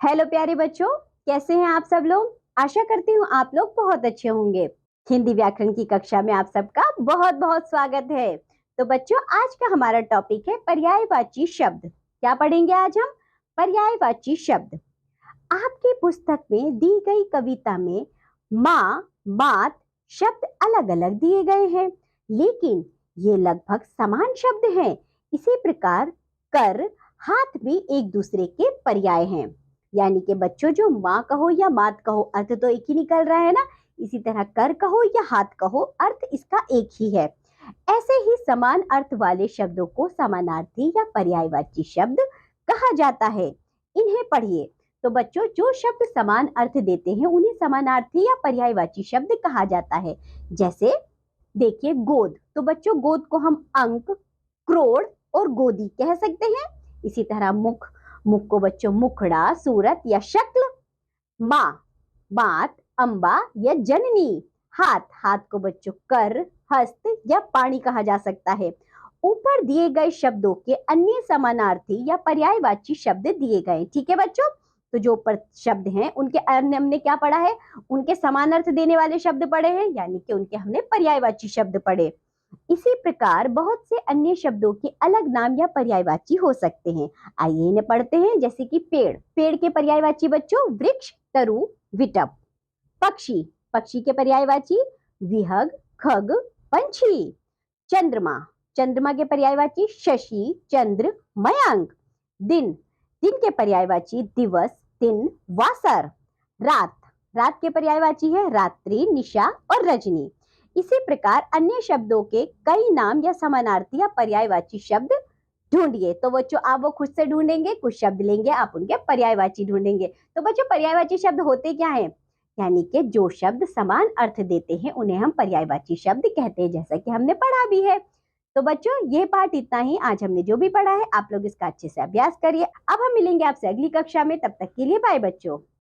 Hello प्यारे बच्चों, कैसे हैं आप सब लोग। आशा करती हूँ आप लोग बहुत अच्छे होंगे। हिंदी व्याकरण की कक्षा में आप सबका बहुत बहुत स्वागत है। तो बच्चों, आज का हमारा टॉपिक है पर्यायवाची शब्द। क्या पढ़ेंगे आज हम? पर्यायवाची शब्द। आपकी पुस्तक में दी गई कविता में माँ, बात शब्द अलग अलग दिए गए हैं, लेकिन ये लगभग समान शब्द हैं। इसी प्रकार कर, हाथ भी एक दूसरे के पर्याय हैं। यानी कि बच्चों, जो माँ कहो या मात कहो, अर्थ तो एक ही निकल रहा है ना। इसी तरह कर कहो या हाथ कहो, अर्थ इसका एक ही है। ऐसे ही समान अर्थ वाले शब्दों को समानार्थी या पर्यायवाची शब्द कहा जाता है। इन्हें पढ़िए। तो बच्चों, जो शब्द समान अर्थ देते हैं उन्हें समानार्थी या पर्यायवाची शब्द कहा जाता है। जैसे देखिए, गोद। तो बच्चों, गोद को हम अंक, क्रोड़ और गोदी कह सकते हैं। इसी तरह मुख, मुख को बच्चों मुखड़ा, सूरत या शक्ल। माँ, बात, अम्बा या जननी। हाथ, हाथ को बच्चों कर, हस्त या पाणी कहा जा सकता है। ऊपर दिए गए शब्दों के अन्य समानार्थी या पर्यायवाची शब्द दिए गए। ठीक है बच्चों। तो जो ऊपर शब्द हैं उनके अन्य हमने क्या पढ़ा है? उनके समान अर्थ देने वाले शब्द पढ़े हैं, यानी कि उनके हमने पर्यायवाची शब्द पढ़े। इसी प्रकार बहुत से अन्य शब्दों के अलग नाम या पर्यायवाची हो सकते हैं। आइए इन्हें पढ़ते हैं। जैसे कि पेड़, पेड़ के पर्यायवाची बच्चों वृक्ष, तरु, विटप। पक्षी, पक्षी के पर्यायवाची विहग, खग, पंछी। चंद्रमा, चंद्रमा के पर्यायवाची शशि, चंद्र, मयंक। दिन, दिन के पर्यायवाची दिवस, दिन, वासर। रात, रात के पर्यायवाची है रात्रि, निशा और रजनी। इसी प्रकार अन्य शब्दों के कई नाम या समानार्थी या पर्यायवाची शब्द ढूंढिए। तो बच्चों, आप वो खुद से ढूंढेंगे, कुछ शब्द लेंगे, आप उनके पर्यायवाची ढूंढेंगे। तो बच्चों, पर्यायवाची शब्द होते क्या हैं? यानी कि जो शब्द समान अर्थ देते हैं उन्हें हम पर्यायवाची शब्द कहते हैं, जैसा कि हमने पढ़ा भी है। तो बच्चों, ये पाठ इतना ही। आज हमने जो भी पढ़ा है आप लोग इसका अच्छे से अभ्यास करिए। अब हम मिलेंगे आपसे अगली कक्षा में। तब तक के लिए बाय बच्चों।